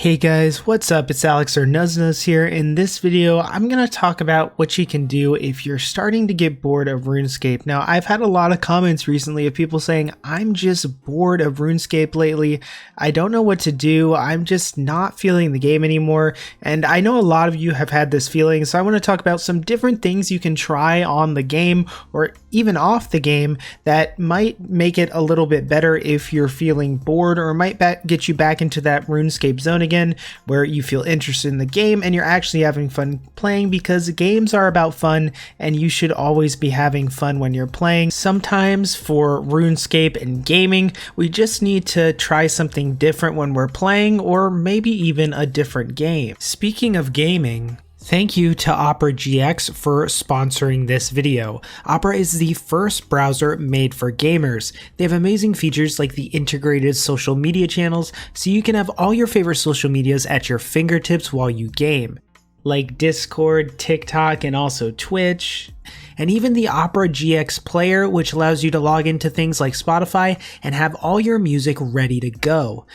Hey guys, what's up? It's Alex or Nuzz here. In this video, I'm going to talk about what you can do if you're starting to get bored of RuneScape. Now, I've had a lot of comments recently of people saying, I'm just bored of RuneScape lately. I don't know what to do. I'm just not feeling the game anymore. And I know a lot of you have had this feeling, so I want to talk about some different things you can try on the game or even off the game that might make it a little bit better if you're feeling bored, or might get you back into that RuneScape zone again, where you feel interested in the game and you're actually having fun playing, because games are about fun and you should always be having fun when you're playing. Sometimes for RuneScape and gaming, we just need to try something different when we're playing, or maybe even a different game. Speaking of gaming, thank you to Opera GX for sponsoring this video. Opera is the first browser made for gamers. They have amazing features like the integrated social media channels, so you can have all your favorite social medias at your fingertips while you game, like Discord, TikTok, and also Twitch. And even the Opera GX player, which allows you to log into things like Spotify and have all your music ready to go.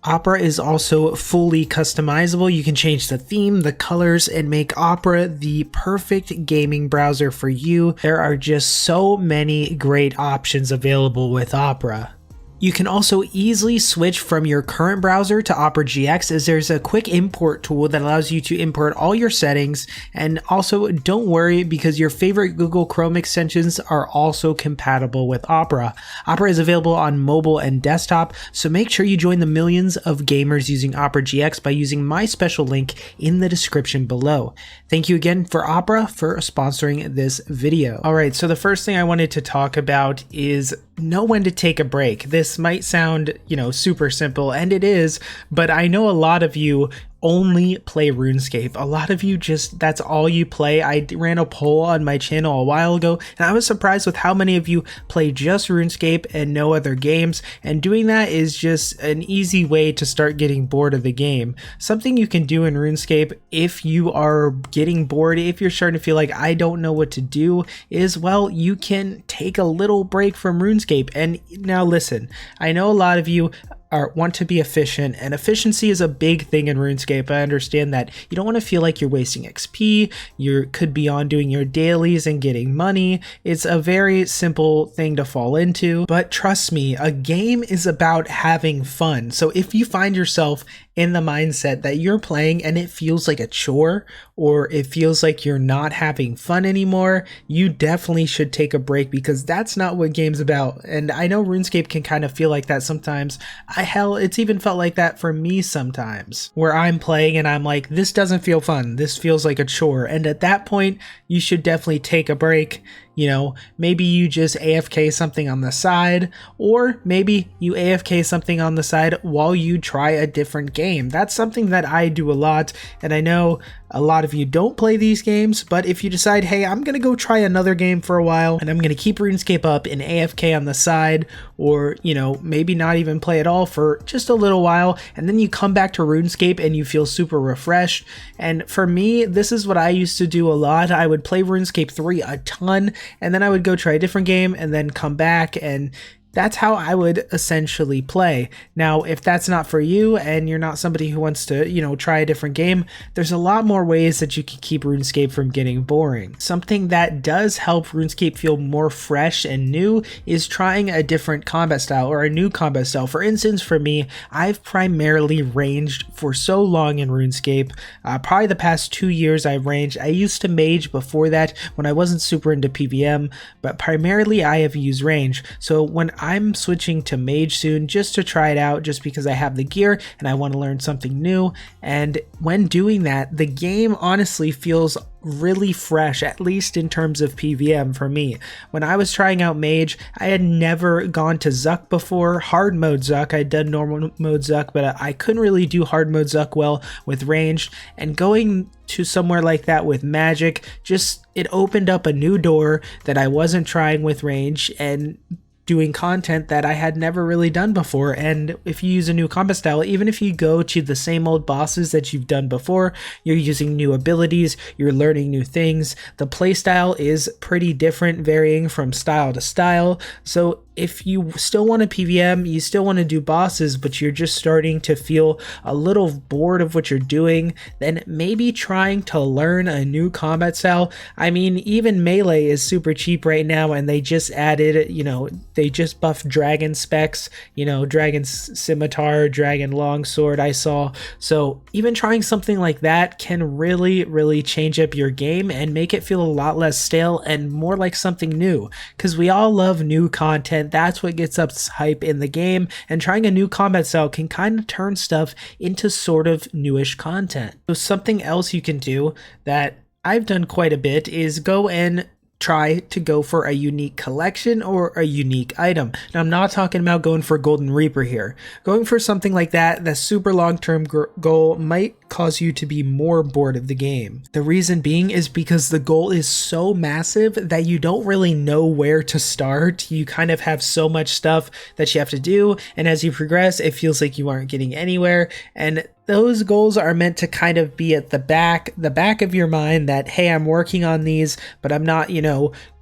Opera is also fully customizable. You can change the theme, the colors, and make Opera the perfect gaming browser for you. There are just so many great options available with Opera. You can also easily switch from your current browser to Opera GX, as there's a quick import tool that allows you to import all your settings. And also, don't worry, because your favorite Google Chrome extensions are also compatible with Opera. Opera is available on mobile and desktop, so make sure you join the millions of gamers using Opera GX by using my special link in the description below. Thank you again for Opera for sponsoring this video. Alright, so the first thing I wanted to talk about is know when to take a break. This might sound, super simple, and it is, but I know a lot of you only play RuneScape. A lot of you that's all you play. I ran a poll on my channel a while ago, and I was surprised with how many of you play just RuneScape and no other games, and doing that is just an easy way to start getting bored of the game. Something you can do in RuneScape if you are getting bored, if you're starting to feel like I don't know what to do, is, well, you can take a little break from RuneScape. And now listen, I know a lot of you want to be efficient, and efficiency is a big thing in RuneScape. I understand that you don't want to feel like you're wasting XP. You could be on doing your dailies and getting money. It's a very simple thing to fall into, but trust me, a game is about having fun. So if you find yourself in the mindset that you're playing and it feels like a chore, or it feels like you're not having fun anymore, you definitely should take a break, because that's not what game's about. And I know RuneScape can kind of feel like that sometimes. Hell, it's even felt like that for me sometimes, where I'm playing and I'm like, this doesn't feel fun. This feels like a chore. And at that point, you should definitely take a break. Maybe you just AFK something on the side, or maybe you AFK something on the side while you try a different game. That's something that I do a lot, and I know a lot of you don't play these games, but if you decide, hey, I'm gonna go try another game for a while, and I'm gonna keep RuneScape up and AFK on the side, or, maybe not even play at all for just a little while, and then you come back to RuneScape and you feel super refreshed. And for me, this is what I used to do a lot. I would play RuneScape 3 a ton, and then I would go try a different game and then come back, and that's how I would essentially play. Now, if that's not for you and you're not somebody who wants to, try a different game, there's a lot more ways that you can keep RuneScape from getting boring. Something that does help RuneScape feel more fresh and new is trying a different combat style, or a new combat style. For instance, for me, I've primarily ranged for so long in RuneScape. Probably the past 2 years I've ranged. I used to mage before that when I wasn't super into PVM, but primarily I have used range. So when I'm switching to mage soon, just to try it out, just because I have the gear and I want to learn something new. And when doing that, the game honestly feels really fresh, at least in terms of PVM for me. When I was trying out mage, I had never gone to Zuck before, hard mode Zuck. I'd done normal mode Zuck, but I couldn't really do hard mode Zuck well with ranged, and going to somewhere like that with magic, it opened up a new door that I wasn't trying with range, and doing content that I had never really done before. And if you use a new combat style, even if you go to the same old bosses that you've done before, you're using new abilities, you're learning new things. The playstyle is pretty different, varying from style to style. So if you still want to PVM, you still want to do bosses, but you're just starting to feel a little bored of what you're doing, then maybe trying to learn a new combat style. I mean, even Melee is super cheap right now, and they just added, they just buffed dragon specs, dragon scimitar, dragon longsword I saw. So even trying something like that can really change up your game and make it feel a lot less stale and more like something new, because we all love new content. That's what gets us hype in the game, and trying a new combat style can kind of turn stuff into sort of newish content. So something else you can do that I've done quite a bit is go and try to go for a unique collection or a unique item. Now, I'm not talking about going for Golden Reaper here. Going for something like that, the super long-term goal might cause you to be more bored of the game. The reason being is because the goal is so massive that you don't really know where to start. You kind of have so much stuff that you have to do, and as you progress, it feels like you aren't getting anywhere, and those goals are meant to kind of be at the back of your mind that, hey, I'm working on these, but I'm not,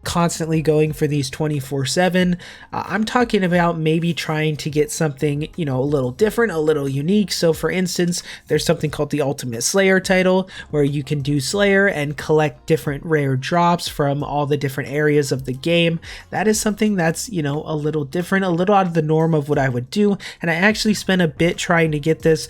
constantly going for these 24/7. I'm talking about maybe trying to get something, a little different, a little unique. So for instance, there's something called the Ultimate Slayer title, where you can do Slayer and collect different rare drops from all the different areas of the game. That is something that's, a little different, a little out of the norm of what I would do. And I actually spent a bit trying to get this,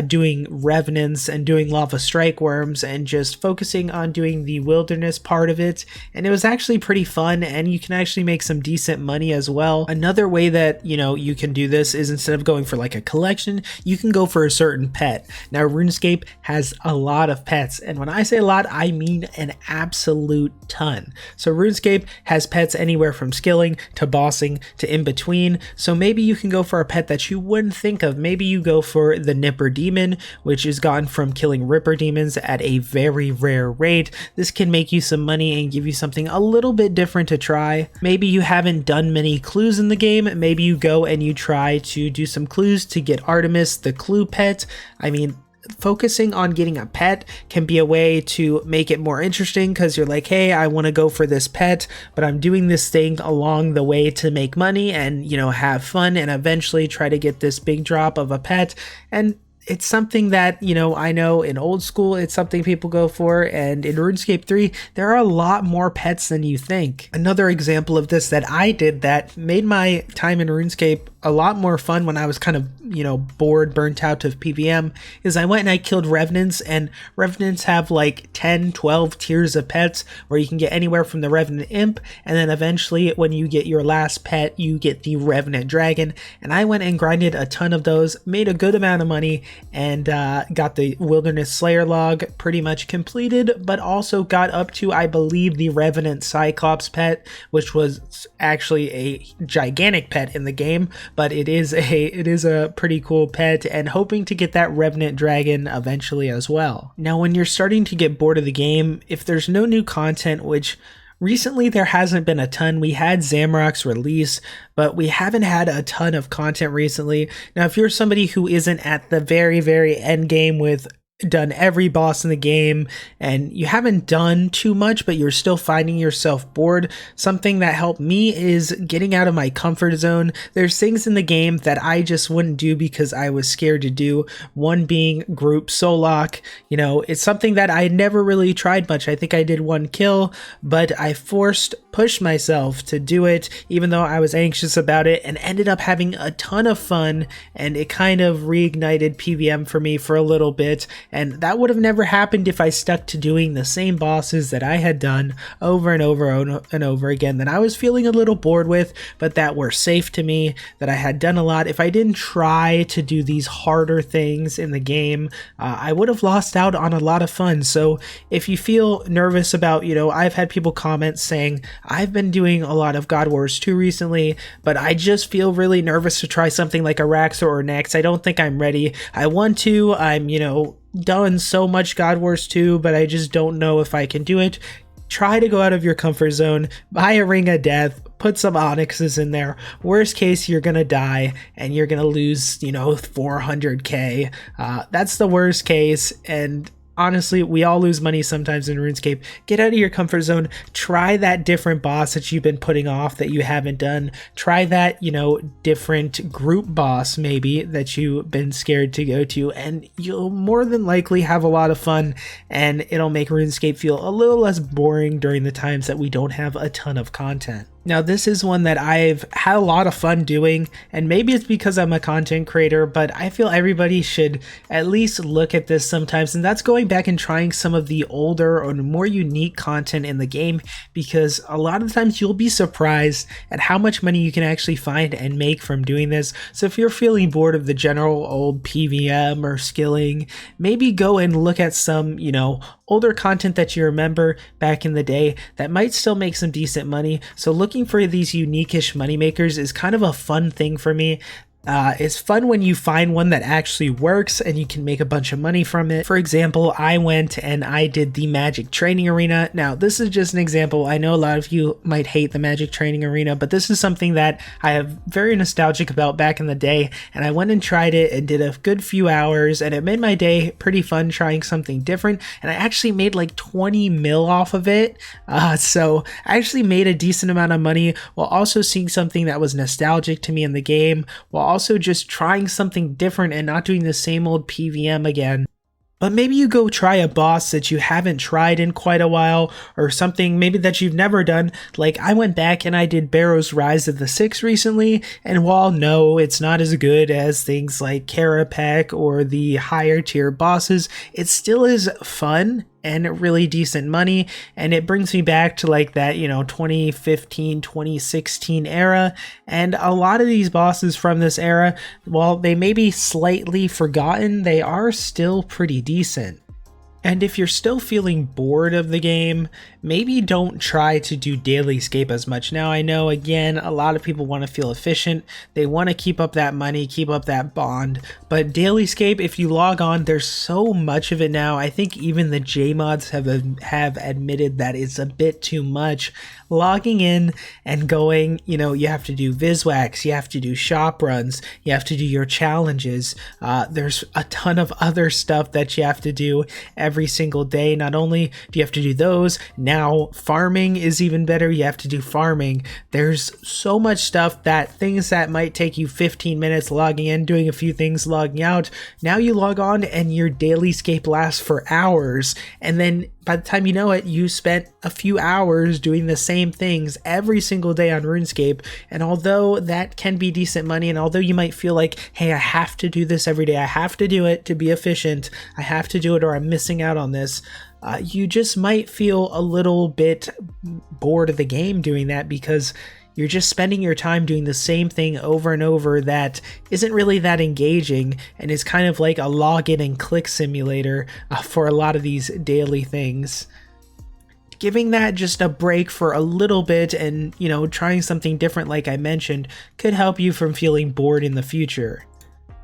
doing Revenants and doing Lava Strike Worms and just focusing on doing the wilderness part of it. And it was actually pretty fun, and you can actually make some decent money as well. Another way that you can do this is, instead of going for like a collection, you can go for a certain pet. Now RuneScape has a lot of pets, and when I say a lot, I mean an absolute ton. So RuneScape has pets anywhere from skilling to bossing to in between. So maybe you can go for a pet that you wouldn't think of. Maybe you go for the Nipper Demon, which is gotten from killing Ripper demons at a very rare rate. This can make you some money and give you something a little bit different to try. Maybe you haven't done many clues in the game. Maybe you go and you try to do some clues to get Artemis, the clue pet. I mean, focusing on getting a pet can be a way to make it more interesting, because you're like, hey, I want to go for this pet, but I'm doing this thing along the way to make money and, have fun and eventually try to get this big drop of a pet. And it's something that, I know in old school, it's something people go for, and in RuneScape 3, there are a lot more pets than you think. Another example of this that I did that made my time in RuneScape a lot more fun when I was kind of, bored, burnt out of PVM, is I went and I killed Revenants, and Revenants have like 10, 12 tiers of pets, where you can get anywhere from the Revenant Imp, and then eventually when you get your last pet, you get the Revenant Dragon. And I went and grinded a ton of those, made a good amount of money, and got the Wilderness Slayer log pretty much completed, but also got up to, I believe, the Revenant Cyclops pet, which was actually a gigantic pet in the game, but it is a pretty cool pet, and hoping to get that Revenant Dragon eventually as well. Now, when you're starting to get bored of the game, if there's no new content, which recently there hasn't been a ton. We had Zamrock's release, but we haven't had a ton of content recently. Now, if you're somebody who isn't at the very end game with done every boss in the game, and you haven't done too much, but you're still finding yourself bored, something that helped me is getting out of my comfort zone. There's things in the game that I just wouldn't do because I was scared to do. One being group Solok. It's something that I never really tried much. I think I did one kill, but I pushed myself to do it, even though I was anxious about it, and ended up having a ton of fun, and it kind of reignited PVM for me for a little bit. And that would have never happened if I stuck to doing the same bosses that I had done over and over and over again, that I was feeling a little bored with, but that were safe to me, that I had done a lot. If I didn't try to do these harder things in the game, I would have lost out on a lot of fun. So if you feel nervous about, I've had people comment saying, I've been doing a lot of God Wars 2 recently, but I just feel really nervous to try something like Araxor or Nex. I don't think I'm ready. I want to, I'm, done so much God Wars 2, but I just don't know if I can do it. Try to go out of your comfort zone, buy a Ring of Death, put some Onyxes in there. Worst case, you're gonna die and you're gonna lose, 400k. That's the worst case, and honestly, we all lose money sometimes in RuneScape. Get out of your comfort zone. Try that different boss that you've been putting off that you haven't done. Try that, different group boss maybe that you've been scared to go to, and you'll more than likely have a lot of fun, and it'll make RuneScape feel a little less boring during the times that we don't have a ton of content. Now, this is one that I've had a lot of fun doing, and maybe it's because I'm a content creator, but I feel everybody should at least look at this sometimes, and that's going back and trying some of the older or more unique content in the game, because a lot of times you'll be surprised at how much money you can actually find and make from doing this. So if you're feeling bored of the general old PVM or skilling, maybe go and look at some, older content that you remember back in the day that might still make some decent money. So looking for these unique-ish moneymakers is kind of a fun thing for me. It's fun when you find one that actually works and you can make a bunch of money from it. For example, I went and I did the Magic Training Arena. Now, this is just an example. I know a lot of you might hate the Magic Training Arena, but this is something that I have very nostalgic about back in the day, and I went and tried it and did a good few hours, and it made my day pretty fun trying something different, and I actually made like 20 mil off of it. So I actually made a decent amount of money while also seeing something that was nostalgic to me in the game, while also just trying something different and not doing the same old PVM again. But maybe you go try a boss that you haven't tried in quite a while, or something maybe that you've never done. Like I went back and I did Barrow's Rise of the Six recently, and while no, it's not as good as things like Karapek or the higher tier bosses, it still is fun and really decent money, and it brings me back to like that 2015 2016 era. And a lot of these bosses from this era, while they may be slightly forgotten, they are still pretty decent. And if you're still feeling bored of the game, maybe don't try to do daily scape as much. Now, I know, again, a lot of people want to feel efficient. They want to keep up that money, keep up that bond. But daily scape, if you log on, there's so much of it now. I think even the JMods have admitted that it's a bit too much. Logging in and going, you have to do Viswax, you have to do shop runs, you have to do your challenges. There's a ton of other stuff that you have to do every single day. Not only do you have to do those, now farming is even better. You have to do farming. There's so much stuff that things that might take you 15 minutes logging in, doing a few things, logging out. Now you log on and your daily scape lasts for hours. And then by the time you know it, you spent a few hours doing the same things every single day on RuneScape. And although that can be decent money, and although you might feel like, hey, I have to do this every day, I have to do it to be efficient, I have to do it or I'm missing out on this, you just might feel a little bit bored of the game doing that, because you're just spending your time doing the same thing over and over that isn't really that engaging, and is kind of like a login and click simulator for a lot of these daily things. Giving that just a break for a little bit and, trying something different like I mentioned could help you from feeling bored in the future.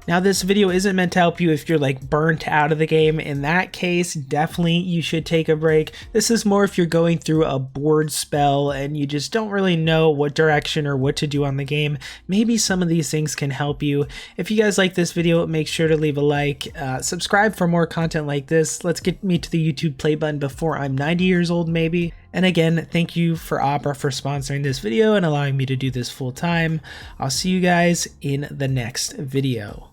Now, this video isn't meant to help you if you're like burnt out of the game. In that case, definitely you should take a break. This is more if you're going through a bored spell and you just don't really know what direction or what to do on the game. Maybe some of these things can help you. If you guys like this video, make sure to leave a like, subscribe for more content like this. Let's get me to the YouTube play button before I'm 90 years old maybe. And again, thank you for Opera for sponsoring this video and allowing me to do this full time. I'll see you guys in the next video.